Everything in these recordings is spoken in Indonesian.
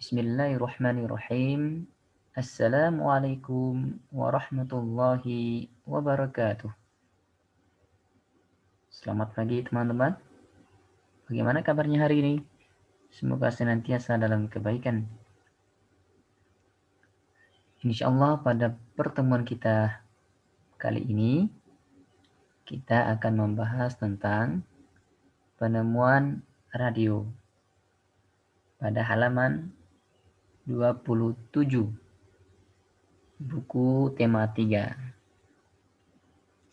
Bismillahirrahmanirrahim. Assalamualaikum warahmatullahi wabarakatuh. Selamat pagi teman-teman. Bagaimana kabarnya hari ini? Semoga senantiasa dalam kebaikan. Insya Allah pada pertemuan kita kali ini kita akan membahas tentang penemuan radio pada halaman 27 buku tema 3.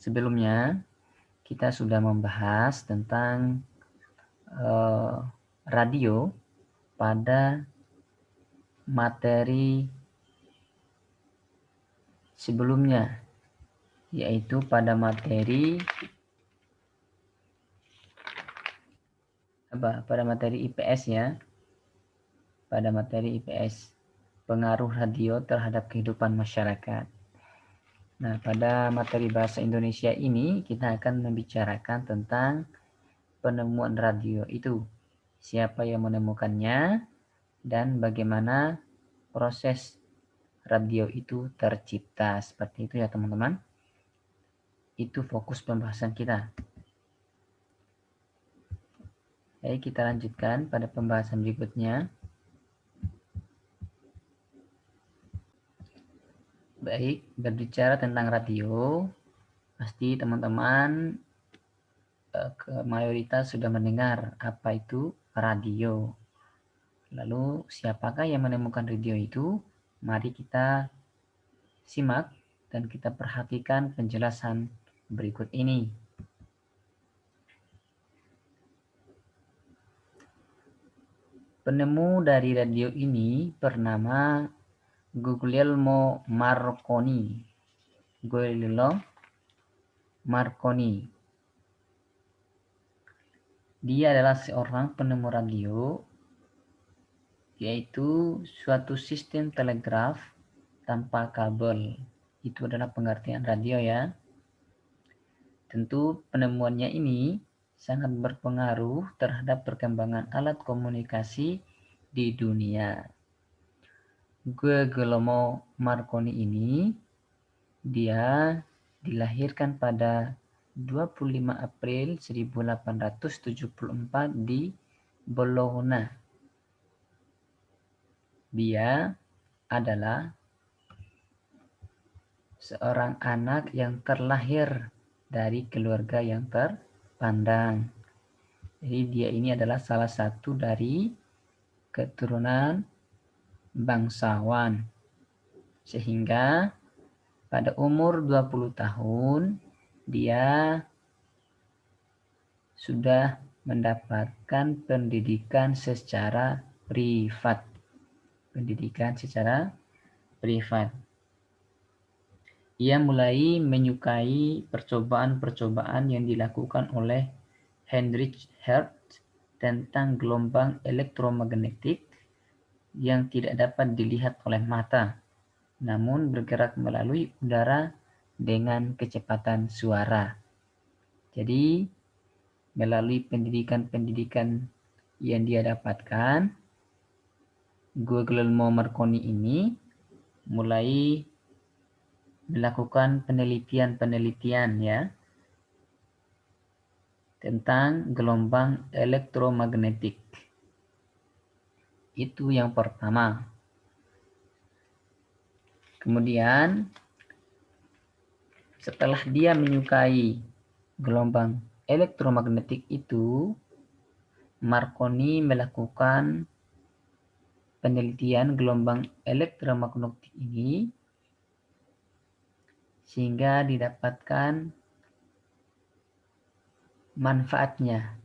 Sebelumnya kita sudah membahas tentang radio pada materi sebelumnya, yaitu pada materi IPS ya. Pada materi IPS, pengaruh radio terhadap kehidupan masyarakat. Nah, pada materi bahasa Indonesia ini kita akan membicarakan tentang penemuan radio itu. Siapa yang menemukannya dan bagaimana proses radio itu tercipta. Seperti itu ya teman-teman. Itu fokus pembahasan kita. Baik, kita lanjutkan pada pembahasan berikutnya. Baik, berbicara tentang radio, pasti teman-teman mayoritas sudah mendengar apa itu radio. Lalu, siapakah yang menemukan radio itu? Mari kita simak dan kita perhatikan penjelasan berikut ini. Penemu dari radio ini bernama Guglielmo Marconi. Dia adalah seorang penemu radio, yaitu suatu sistem telegraf tanpa kabel. Itu adalah pengertian radio ya. Tentu penemuannya ini sangat berpengaruh terhadap perkembangan alat komunikasi di dunia. Guglielmo Marconi ini dia dilahirkan pada 25 April 1874 di Bologna. Dia adalah seorang anak yang terlahir dari keluarga yang terpandang. Jadi dia ini adalah salah satu dari keturunan bangsawan. Sehingga pada umur 20 tahun dia sudah mendapatkan pendidikan secara privat. Ia mulai menyukai percobaan-percobaan yang dilakukan oleh Heinrich Hertz tentang gelombang elektromagnetik yang tidak dapat dilihat oleh mata, namun bergerak melalui udara dengan kecepatan suara. Jadi, melalui pendidikan-pendidikan yang dia dapatkan, Guglielmo Marconi ini mulai melakukan penelitian ya tentang gelombang elektromagnetik. Itu yang pertama. Kemudian setelah dia menyukai gelombang elektromagnetik itu, Marconi melakukan penelitian gelombang elektromagnetik ini sehingga didapatkan manfaatnya.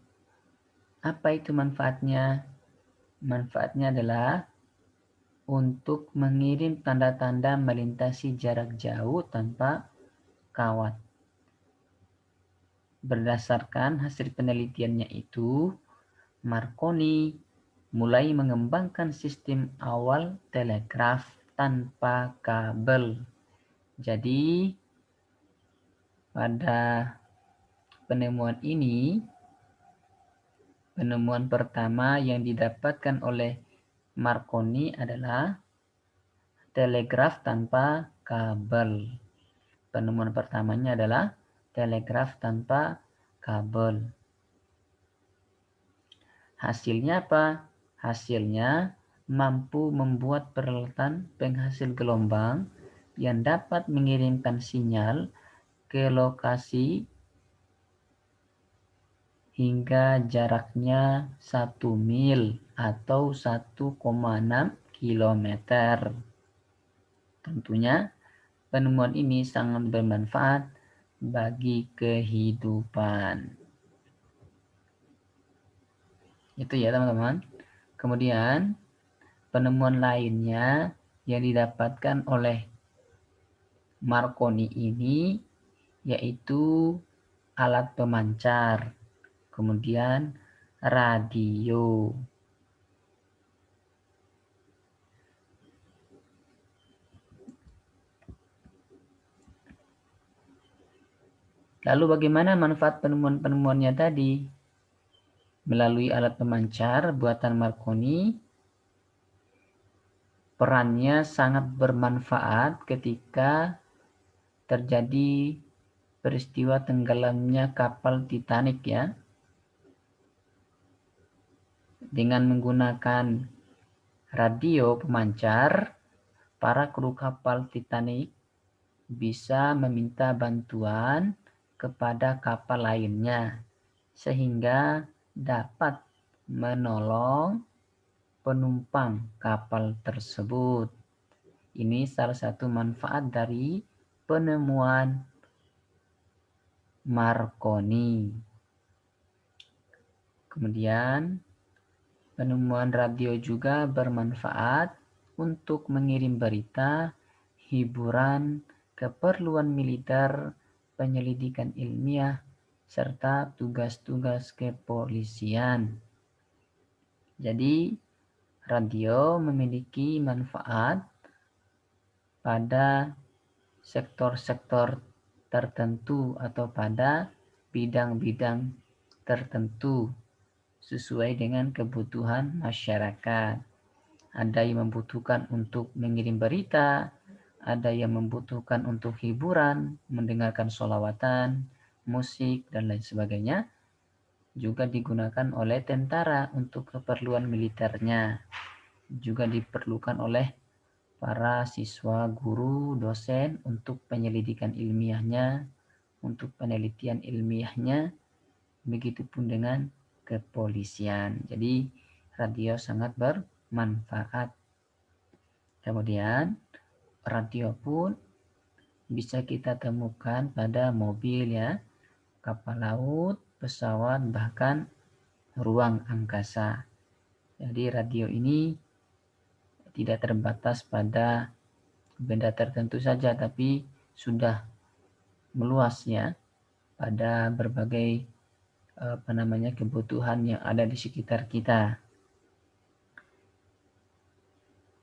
Apa itu manfaatnya? Manfaatnya adalah untuk mengirim tanda-tanda melintasi jarak jauh tanpa kawat. Berdasarkan hasil penelitiannya itu, Marconi mulai mengembangkan sistem awal telegraf tanpa kabel. Jadi, pada penemuan ini, penemuan pertama yang didapatkan oleh Marconi adalah telegraf tanpa kabel. Penemuan pertamanya adalah telegraf tanpa kabel. Hasilnya apa? Hasilnya mampu membuat peralatan penghasil gelombang yang dapat mengirimkan sinyal ke lokasi hingga jaraknya 1 mil atau 1,6 km. Tentunya penemuan ini sangat bermanfaat bagi kehidupan. Itu ya teman-teman. Kemudian penemuan lainnya yang didapatkan oleh Marconi ini yaitu alat pemancar, kemudian radio. Lalu bagaimana manfaat penemuan-penemuannya tadi? Melalui alat pemancar buatan Marconi, perannya sangat bermanfaat ketika terjadi peristiwa tenggelamnya kapal Titanic ya. Dengan menggunakan radio pemancar, para kru kapal Titanic bisa meminta bantuan kepada kapal lainnya sehingga dapat menolong penumpang kapal tersebut. Ini salah satu manfaat dari penemuan Marconi. Kemudian penemuan radio juga bermanfaat untuk mengirim berita, hiburan, keperluan militer, penyelidikan ilmiah, serta tugas-tugas kepolisian. Jadi, radio memiliki manfaat pada sektor-sektor tertentu atau pada bidang-bidang tertentu sesuai dengan kebutuhan masyarakat. Ada yang membutuhkan untuk mengirim berita, ada yang membutuhkan untuk hiburan, mendengarkan sholawatan, musik, dan lain sebagainya. Juga digunakan oleh tentara untuk keperluan militernya. Juga diperlukan oleh para siswa, guru, dosen untuk penyelidikan ilmiahnya, untuk penelitian ilmiahnya, begitupun dengan kepolisian. Jadi radio sangat bermanfaat. Kemudian radio pun bisa kita temukan pada mobil ya, kapal laut, pesawat, bahkan ruang angkasa. Jadi radio ini tidak terbatas pada benda tertentu saja, tapi sudah meluas ya pada berbagai kebutuhan yang ada di sekitar kita.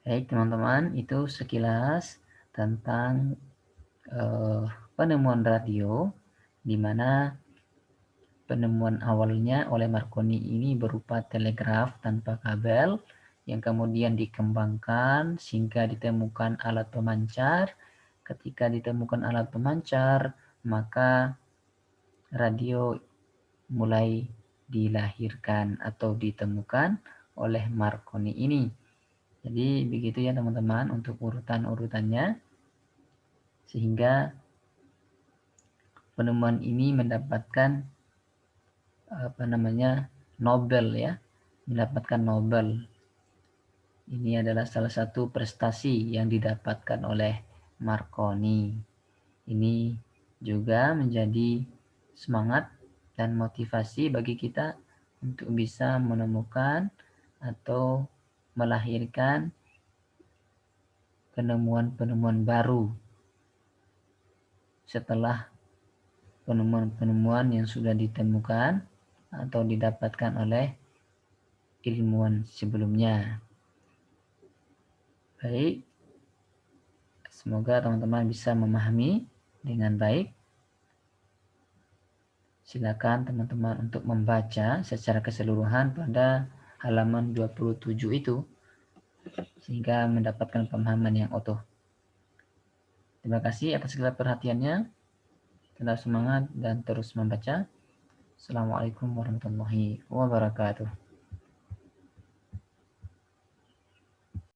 Baik teman-teman, itu sekilas tentang penemuan radio, di mana penemuan awalnya oleh Marconi ini berupa telegraf tanpa kabel yang kemudian dikembangkan sehingga ditemukan alat pemancar. Ketika ditemukan alat pemancar, maka radio mulai dilahirkan atau ditemukan oleh Marconi ini. Jadi begitu ya teman-teman untuk urutan-urutannya, sehingga penemuan ini mendapatkan Nobel ya, mendapatkan Nobel. Ini adalah salah satu prestasi yang didapatkan oleh Marconi. Ini juga menjadi semangat dan motivasi bagi kita untuk bisa menemukan atau melahirkan penemuan-penemuan baru setelah penemuan-penemuan yang sudah ditemukan atau didapatkan oleh ilmuwan sebelumnya. Baik, semoga teman-teman bisa memahami dengan baik. Silakan teman-teman untuk membaca secara keseluruhan pada halaman 27 itu. sehingga mendapatkan pemahaman yang utuh. Terima kasih atas segala perhatiannya. Tetap semangat dan terus membaca. Assalamualaikum warahmatullahi wabarakatuh.